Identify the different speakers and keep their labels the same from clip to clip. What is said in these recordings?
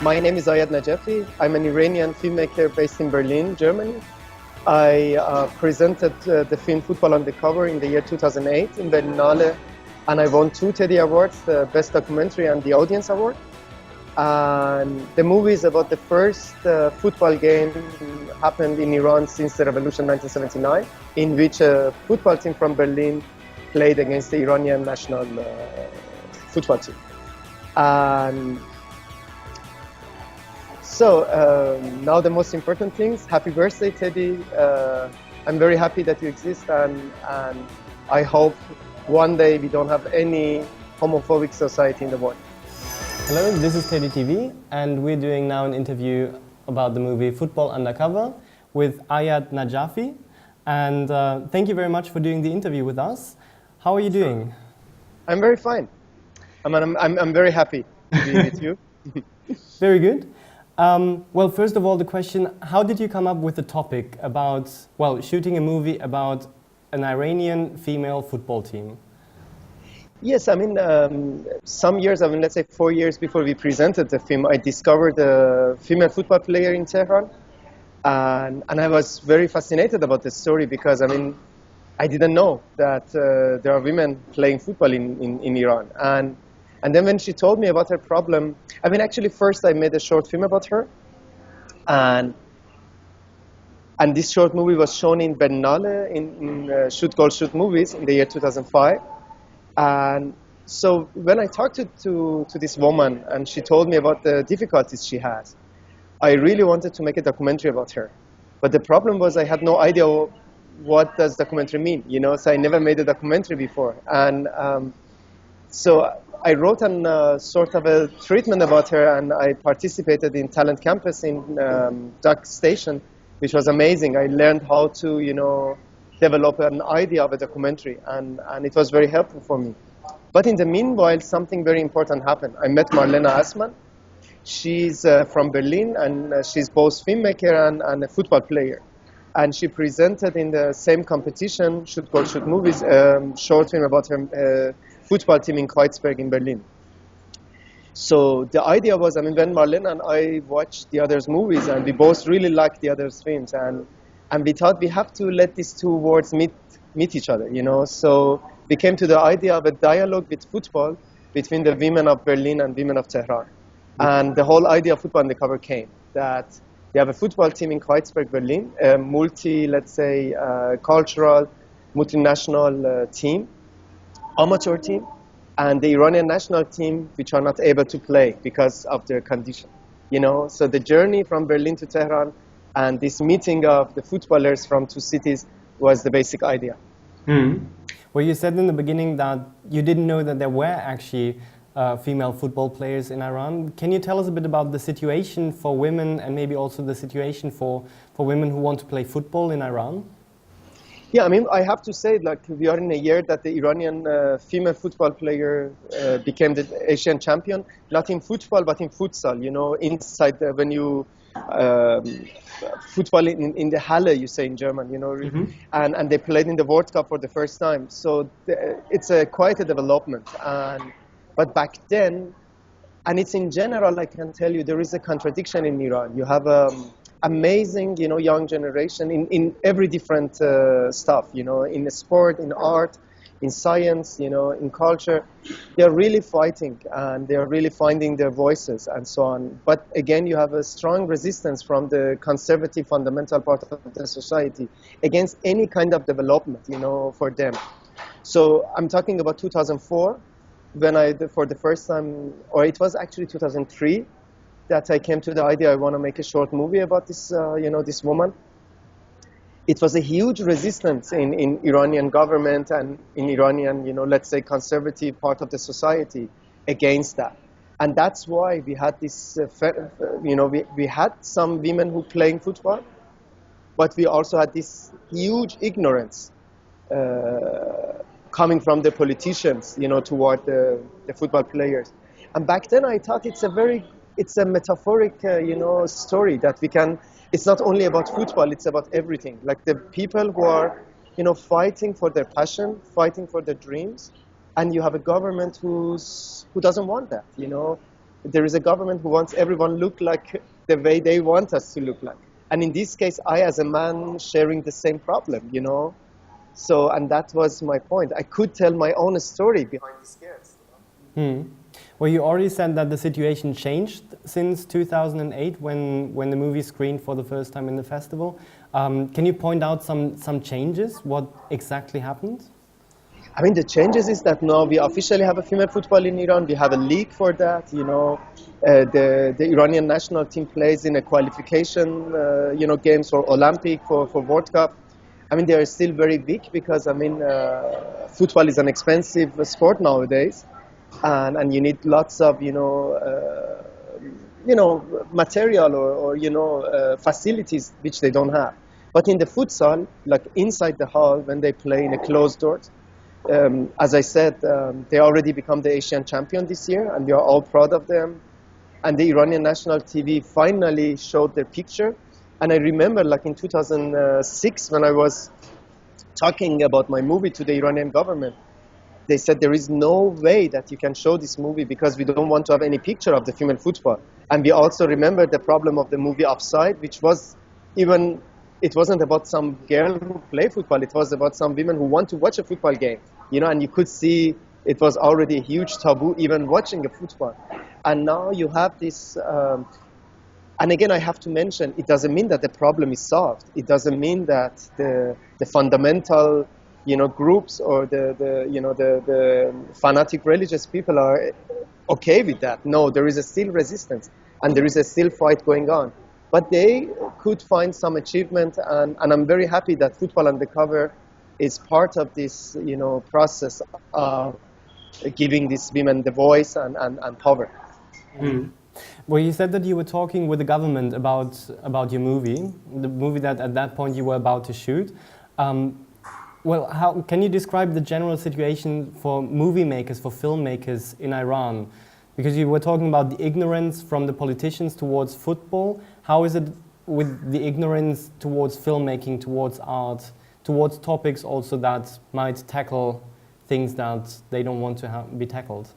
Speaker 1: My name is Ayat Najafi. I'm an Iranian filmmaker based in Berlin, Germany. I presented the film Football Undercover in the year 2008 in Berlinale, and I won 2 Teddy Awards, the Best Documentary and the Audience Award. And the movie is about the first football game happened in Iran since the revolution 1979, in which a football team from Berlin played against the Iranian national football team. And so now the most important things, happy birthday, Teddy. I'm very happy that you exist, and I hope one day we don't have any homophobic society in the world.
Speaker 2: Hello, this is Teddy TV, and we're doing now an interview about the movie Football Undercover with Ayat Najafi. And thank you very much for doing the interview with us. How are you doing?
Speaker 1: I'm very fine. I'm very happy to be with you.
Speaker 2: Very good. Well, first of all, the question, how did you come up with the topic about, well, shooting a movie about an Iranian female football team?
Speaker 1: Yes, some years, let's say 4 years before we presented the film, I discovered a female football player in Tehran. And I was very fascinated about the story because, I didn't know that there are women playing football in Iran. And then when she told me about her problem, actually first I made a short film about her. And this short movie was shown in Berlinale in Shoot Goal Shoot Movies in the year 2005. And so when I talked to this woman and she told me about the difficulties she has, I really wanted to make a documentary about her. But the problem was I had no idea what does documentary mean, so I never made a documentary before. And so I wrote sort of a treatment about her, and I participated in Talent Campus in Duck Station, which was amazing. I learned how to, develop an idea of a documentary, and it was very helpful for me. But in the meanwhile, something very important happened. I met Marlena Assmann. She's from Berlin, and she's both filmmaker and a football player. And she presented in the same competition, Shoot Goal Shoot Movies, short film about her football team in Kreuzberg in Berlin. So the idea was, when Marlena and I watched the others' movies, and we both really liked the others' films, and we thought we have to let these two worlds meet each other, So we came to the idea of a dialogue with football between the women of Berlin and women of Tehran. And the whole idea of Football Undercover came, that we have a football team in Kreuzberg, Berlin, a cultural, multinational team, amateur team, and the Iranian national team, which are not able to play because of their condition. So the journey from Berlin to Tehran and this meeting of the footballers from two cities was the basic idea.
Speaker 2: Well, you said in the beginning that you didn't know that there were actually female football players in Iran. Can you tell us a bit about the situation for women and maybe also the situation for women who want to play football in Iran?
Speaker 1: Yeah, I have to say, we are in a year that the Iranian female football player became the Asian champion, not in football, but in futsal, inside when you football in the Halle, you say in German, and they played in the World Cup for the first time. So it's quite a development. But back then, and it's in general, I can tell you, there is a contradiction in Iran. You have amazing, young generation in every different stuff, in the sport, in art, in science, in culture. They're really fighting and they're really finding their voices and so on. But again, you have a strong resistance from the conservative fundamental part of the society against any kind of development, for them. So I'm talking about 2004, when for the first time, or it was actually 2003, that I came to the idea I want to make a short movie about this, this woman. It was a huge resistance in Iranian government and in Iranian, let's say conservative part of the society against that. And that's why we had this, we had some women who playing football, but we also had this huge ignorance coming from the politicians, toward the football players. And back then I thought it's a metaphoric, story that we can. It's not only about football; it's about everything. Like the people who are, fighting for their passion, fighting for their dreams, and you have a government who doesn't want that, there is a government who wants everyone look like the way they want us to look like. And in this case, I, as a man, sharing the same problem, you know. So, and that was my point. I could tell my own story behind these girls.
Speaker 2: Well, you already said that the situation changed since 2008 when the movie screened for the first time in the festival. Can you point out some changes? What exactly happened?
Speaker 1: I mean, the changes is that now we officially have a female football in Iran. We have a league for that, you know. The Iranian national team plays in a qualification, games for Olympic, for World Cup. I mean, they are still very weak because, I mean, football is an expensive sport nowadays. And you need lots of, material or facilities which they don't have. But in the futsal, like inside the hall, when they play in a closed doors, as I said, they already become the Asian champion this year, and we are all proud of them. And the Iranian national TV finally showed their picture. And I remember, like in 2006, when I was talking about my movie to the Iranian government, they said there is no way that you can show this movie because we don't want to have any picture of the female football. And we also remember the problem of the movie Offside, which was even, it wasn't about some girl who play football, it was about some women who want to watch a football game, you know, and you could see it was already a huge taboo even watching a football. And now you have this, and again I have to mention, it doesn't mean that the problem is solved. It doesn't mean that the fundamental groups or the fanatic religious people are okay with that. No, there is a still resistance and there is a still fight going on. But they could find some achievement, and I'm very happy that Football Undercover is part of this, process of giving these women the voice and power.
Speaker 2: Mm. Well, you said that you were talking with the government about your movie, the movie that at that point you were about to shoot. Well, how can you describe the general situation for movie makers, for filmmakers in Iran? Because you were talking about the ignorance from the politicians towards football. How is it with the ignorance towards filmmaking, towards art, towards topics also that might tackle things that they don't want to be tackled?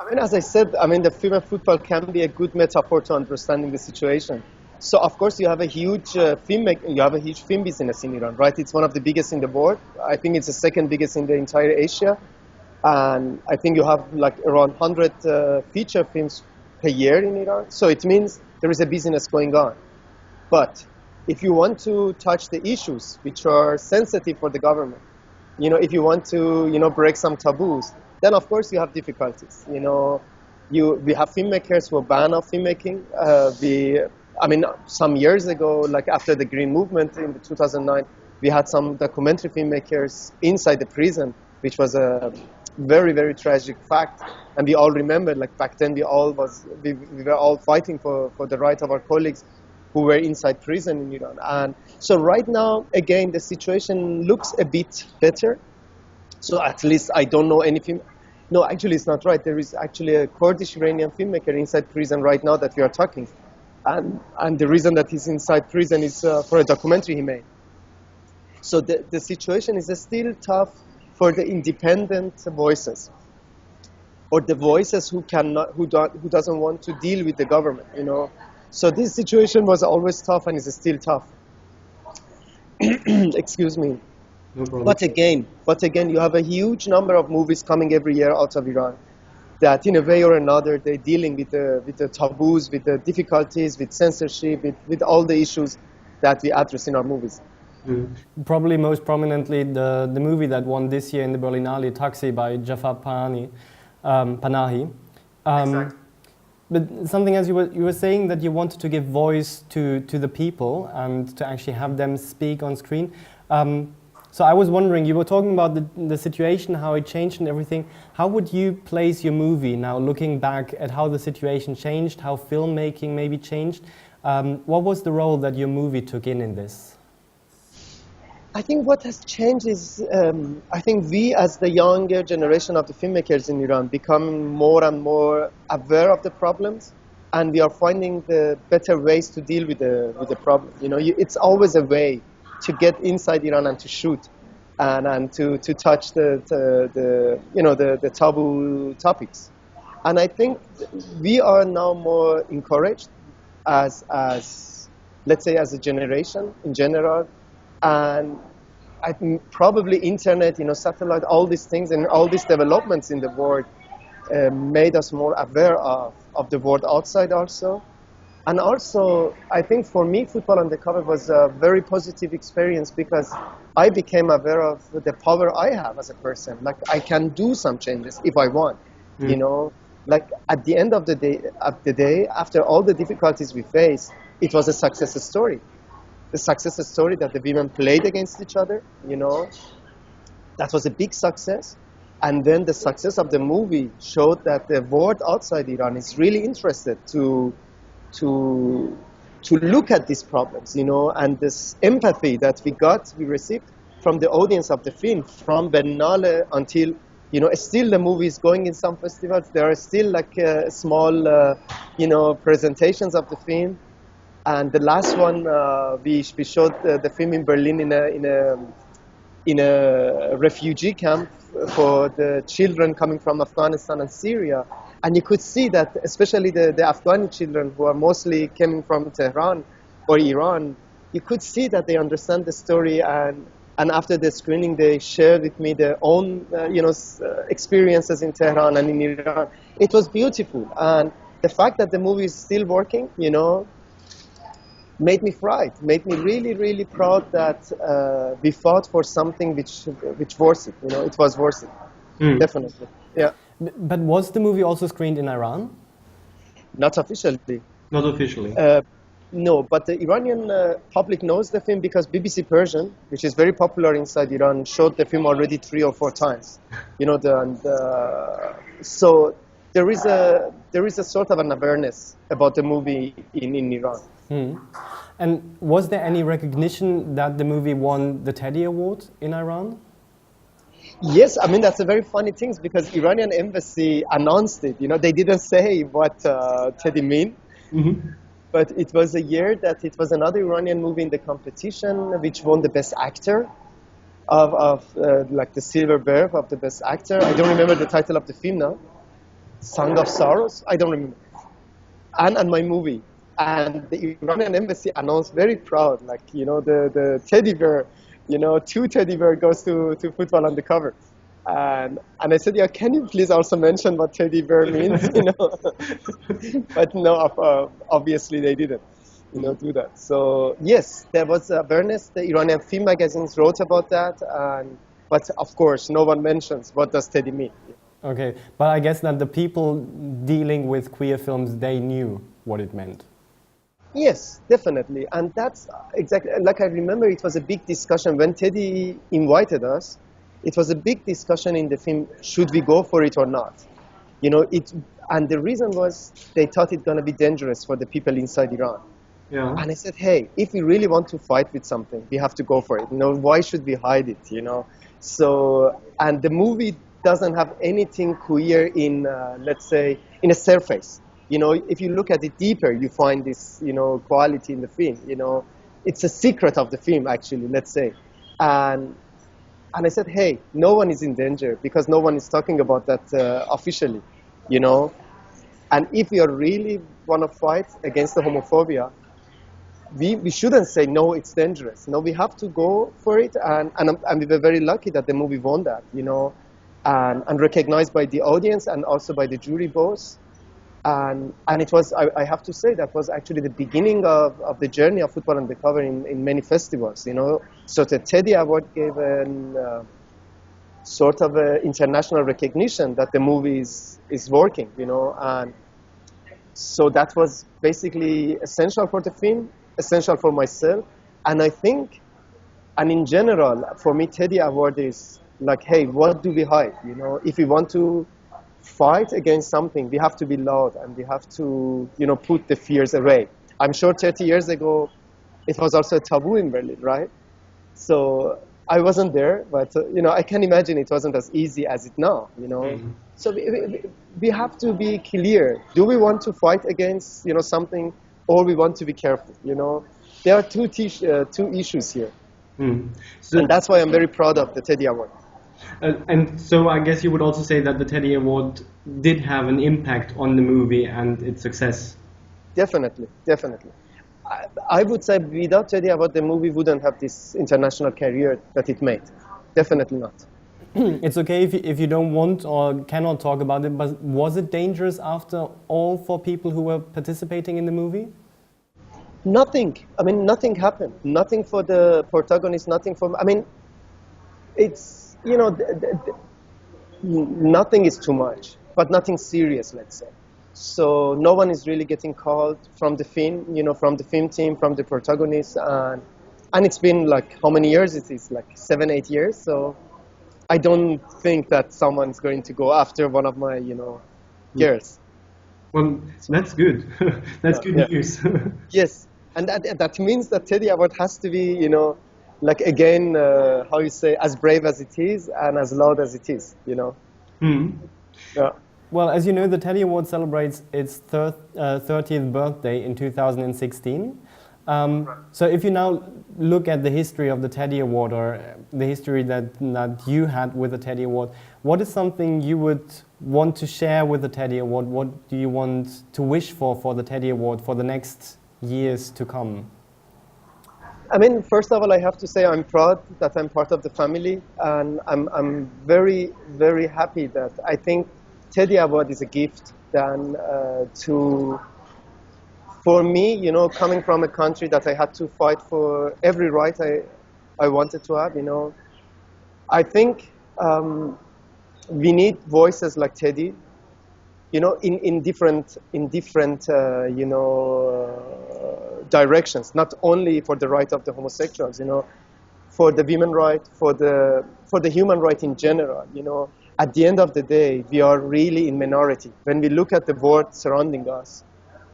Speaker 1: I mean, as I said, the female football can be a good metaphor to understanding the situation. So, of course, you have a huge film business in Iran, right? It's one of the biggest in the world. I think it's the second biggest in the entire Asia. And I think you have like around 100 feature films per year in Iran. So it means there is a business going on. But if you want to touch the issues which are sensitive for the government, if you want to, break some taboos, then of course you have difficulties. We have filmmakers who are banned of filmmaking. Some years ago, like after the Green Movement in 2009, we had some documentary filmmakers inside the prison, which was a very, very tragic fact. And we all remember, like back then, we were all fighting for the right of our colleagues who were inside prison in Iran. And so right now, again, the situation looks a bit better. So at least I don't know anything. No, actually, it's not right. There is actually a Kurdish Iranian filmmaker inside prison right now that we are talking. And the reason that he's inside prison is for a documentary he made. So the situation is still tough for the independent voices, or the voices who doesn't want to deal with the government. So this situation was always tough and is still tough. Excuse me.
Speaker 2: No problem.
Speaker 1: But again, you have a huge number of movies coming every year out of Iran that in a way or another they're dealing with the taboos, with the difficulties, with censorship, with all the issues that we address in our movies.
Speaker 2: Mm. Probably most prominently the movie that won this year in the Berlinale, Taxi by Jafar Panahi.
Speaker 1: Exactly.
Speaker 2: But something as you were saying that you wanted to give voice to the people and to actually have them speak on screen. So I was wondering, you were talking about the situation, how it changed and everything. How would you place your movie now, looking back at how the situation changed, how filmmaking maybe changed? What was the role that your movie took in this?
Speaker 1: I think what has changed is, I think we as the younger generation of the filmmakers in Iran become more and more aware of the problems, and we are finding the better ways to deal with the problem. It's always a way to get inside Iran and to shoot, and to touch the taboo topics. And I think we are now more encouraged as let's say, as a generation in general. And I think probably internet, satellite, all these things and all these developments in the world made us more aware of the world outside also. And also, I think for me, Football Undercover was a very positive experience because I became aware of the power I have as a person. Like, I can do some changes if I want, Like, at the end of the day, after all the difficulties we faced, it was a success story. The success story that the women played against each other, that was a big success. And then the success of the movie showed that the world outside Iran is really interested to look at these problems, and this empathy that we received from the audience of the film, from Bernale until, still the movie is going in some festivals. There are still like small, presentations of the film. And the last one, we showed the film in Berlin in a refugee camp for the children coming from Afghanistan and Syria. And you could see that, especially the Afghani children who are mostly coming from Tehran or Iran, you could see that they understand the story. And after the screening, they shared with me their own, experiences in Tehran and in Iran. It was beautiful. And the fact that the movie is still working, made me proud, made me really, really proud that we fought for something which worth it. It was worth it, definitely. Yeah.
Speaker 2: But was the movie also screened in Iran?
Speaker 1: Not officially.
Speaker 3: Not officially.
Speaker 1: No, but the Iranian public knows the film because BBC Persian, which is very popular inside Iran, showed the film already 3 or 4 times. So there is a sort of an awareness about the movie in Iran.
Speaker 2: And was there any recognition that the movie won the Teddy Award in Iran?
Speaker 1: Yes, I mean, that's a very funny thing because Iranian embassy announced it. They didn't say what Teddy mean, but it was a year that it was another Iranian movie in the competition which won the best actor of like the silver bear of the best actor. I don't remember the title of the film now. Song of Sorrows? I don't remember. And my movie. And the Iranian embassy announced very proud, like, the teddy bear, 2 teddy bear goes to Football Undercover. And I said, yeah, can you please also mention what teddy bear means, But no, obviously they didn't, do that. So yes, there was awareness. The Iranian film magazines wrote about that. But of course, no one mentions what does teddy mean.
Speaker 2: Okay, but I guess that the people dealing with queer films, they knew what it meant.
Speaker 1: Yes, definitely. And that's exactly, like, I remember it was a big discussion when Teddy invited us. It was a big discussion in the film, should we go for it or not? And the reason was they thought it's going to be dangerous for the people inside Iran.
Speaker 3: Yeah.
Speaker 1: And I said, hey, if we really want to fight with something, we have to go for it. Why should we hide it, So, and the movie doesn't have anything queer in, let's say, in a surface. If you look at it deeper, you find this, quality in the film. It's a secret of the film, actually, let's say. And I said, hey, no one is in danger because no one is talking about that officially, And if we are really want to fight against the homophobia, we shouldn't say, no, it's dangerous. No, we have to go for it. And we were very lucky that the movie won that, and recognized by the audience and also by the jury both. And it was, I have to say, that was actually the beginning of the journey of Football Undercover in many festivals, So the Teddy Award gave sort of international recognition that the movie is working, And so that was basically essential for the film, essential for myself. And I think, and in general, for me, Teddy Award is like, hey, what do we hide? If we want to fight against something, we have to be loud and we have to, put the fears away. I'm sure 30 years ago, it was also a taboo in Berlin, right? So I wasn't there, but, I can imagine it wasn't as easy as it now, Mm-hmm. So we have to be clear. Do we want to fight against, something, or we want to be careful, There are two issues here.
Speaker 3: Mm.
Speaker 1: And that's why I'm very proud of the Teddy Award.
Speaker 2: And so I guess you would also say that the Teddy Award did have an impact on the movie and its success.
Speaker 1: Definitely, definitely. I would say without Teddy Award, the movie wouldn't have this international career that it made. Definitely not.
Speaker 2: It's okay if you don't want or cannot talk about it, but was it dangerous after all for people who were participating in the movie?
Speaker 1: Nothing. I mean, nothing happened. Nothing for the protagonist, nothing for... I mean, it's, you know, nothing is too much, but nothing serious, let's say. So no one is really getting called from the film, you know, from the film team, from the protagonist. And it's been like, how many years it is? Like 7, 8 years. So I don't think that someone's going to go after one of my, you know, girls.
Speaker 2: Well, that's good. That's good news.
Speaker 1: Yes, and that means that Teddy Award has to be, you know, like again, how you say, as brave as it is and as loud as it is, you know. Yeah.
Speaker 2: Well, as you know, the Teddy Award celebrates its 30th birthday in 2016. So if you now look at the history of the Teddy Award, or the history that you had with the Teddy Award, what is something you would want to share with the Teddy Award? What do you want to wish for the Teddy Award for the next years to come?
Speaker 1: I mean, first of all, I have to say I'm proud that I'm part of the family, and I'm very, very happy that I think Teddy Award is a gift then for me, you know, coming from a country that I had to fight for every right I wanted to have, you know. I think we need voices like Teddy, you know, in different you know, directions, not only for the right of the homosexuals, you know, for the women right, for the human right in general, you know. At the end of the day, we are really in minority. When we look at the world surrounding us,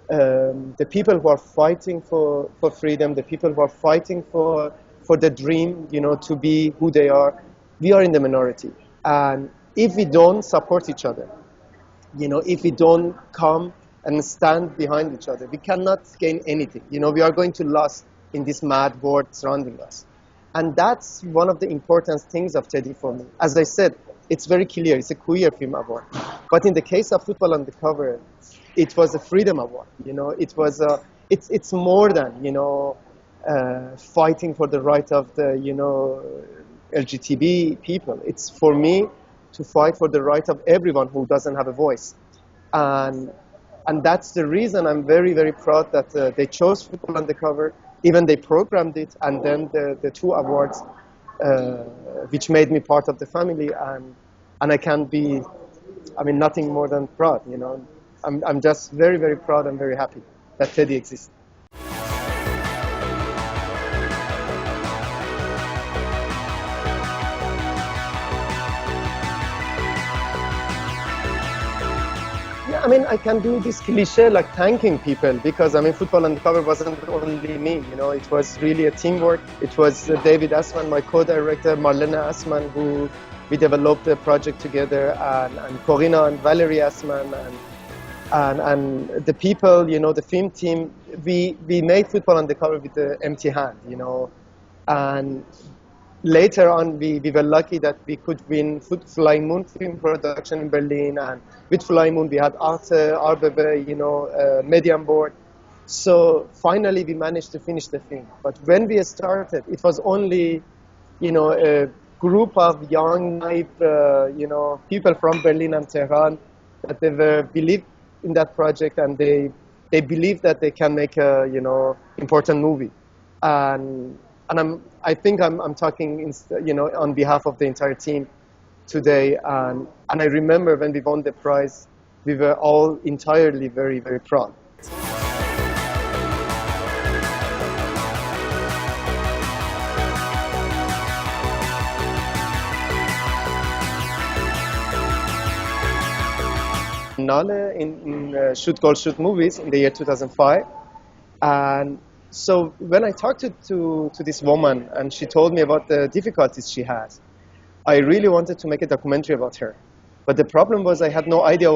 Speaker 1: the people who are fighting for freedom, the people who are fighting for the dream, you know, to be who they are, we are in the minority. And if we don't support each other, you know, if we don't come and stand behind each other, we cannot gain anything. You know, we are going to lose in this mad world surrounding us. And that's one of the important things of Teddy for me. As I said, it's very clear, it's a queer film award. But in the case of Football Undercover, it was a freedom award. You know, it was it's more than, you know, fighting for the right of the, you know, LGBT people. It's for me to fight for the right of everyone who doesn't have a voice. And that's the reason I'm very, very proud that they chose Football Undercover. Even they programmed it, and then the 2 awards, which made me part of the family, and I can be, I mean, nothing more than proud, you know. I'm just very, very proud and very happy that Teddy exists. Yeah, I mean, I can do this cliche like thanking people, because I mean, Football Undercover wasn't only me, you know, it was really a teamwork. It was David Assman, my co-director, Marlene Assman, who we developed the project together, and Corina and Valerie Assman, and the people, you know, the film team. We made Football Undercover with the empty hand, you know, and later on we were lucky that we could win Flying Moon Film Production in Berlin, and with Flying Moon we had Arte, Arbebe, you know, Medium Board. So finally we managed to finish the film. But when we started, it was only, you know, a group of young, naive, you know, people from Berlin and Tehran, that they were believed in that project, and they believe that they can make a, you know, important movie. And I think I'm talking, you know, on behalf of the entire team today. And I remember when we won the prize, we were all entirely very, very proud. Nale in Shoot Goal Shoot movies in the year 2005, and so when I talked to this woman and she told me about the difficulties she has, I really wanted to make a documentary about her. But the problem was I had no idea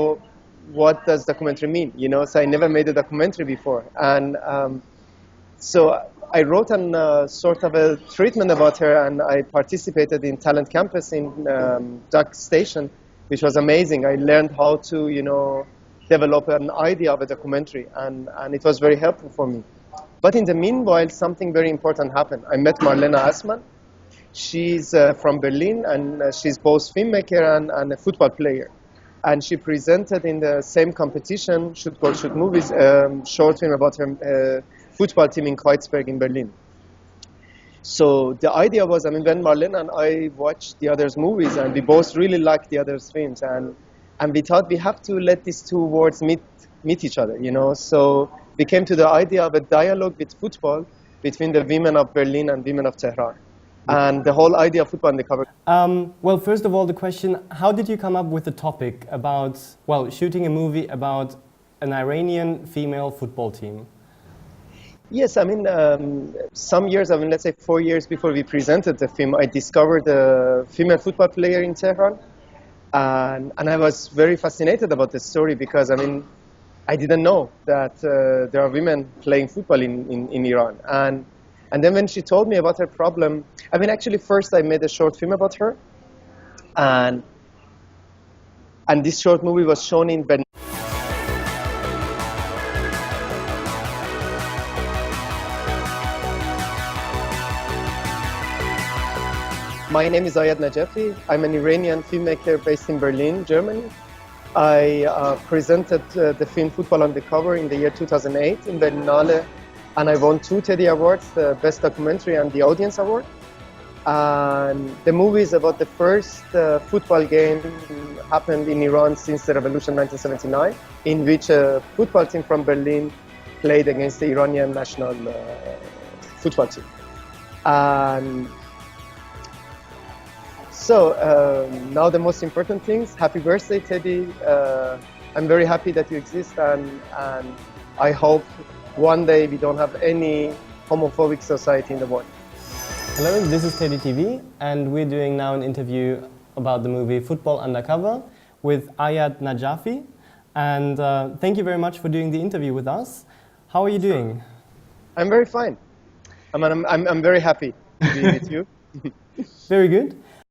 Speaker 1: what does documentary mean, you know, so I never made a documentary before. And So I wrote an sort of a treatment about her, and I participated in Talent Campus in Duck Station, which was amazing. I learned how to, develop an idea of a documentary, and it was very helpful for me. But in the meanwhile, something very important happened. I met Marlena Assmann. She's from Berlin, and she's both filmmaker and a football player. And she presented in the same competition, Shoot Goal Shoot Movies, short film about her football team in Kreuzberg in Berlin. So the idea was, when Marlena and I watched the others' movies, and we both really liked the others' films, and we thought we have to let these two worlds meet each other, So we came to the idea of a dialogue with football between the women of Berlin and women of Tehran. And the whole idea of football undercover.
Speaker 2: Well, first of all, the question, how did you come up with the topic about, shooting a movie about an Iranian female football team?
Speaker 1: Yes, some years, let's say 4 years before we presented the film, I discovered a female football player in Tehran. And I was very fascinated about the story because, I didn't know that there are women playing football in Iran. And then when she told me about her problem, actually first I made a short film about her. And this short movie was shown in Berlin. My name is Ayat Najafi. I'm an Iranian filmmaker based in Berlin, Germany. I presented the film Football Undercover in the year 2008 in Berlinale, and I won 2 Teddy Awards, the Best Documentary and the Audience Award. And the movie is about the first football game happened in Iran since the revolution 1979, in which a football team from Berlin played against the Iranian national football team. And so now the most important things, happy birthday, Teddy. I'm very happy that you exist, and I hope one day we don't have any homophobic society in the world.
Speaker 2: Hello, this is Teddy TV, and we're doing now an interview about the movie Football Undercover with Ayat Najafi. And thank you very much for doing the interview with us. How are you doing?
Speaker 1: I'm very fine. I'm very happy to be with you.
Speaker 2: Very good.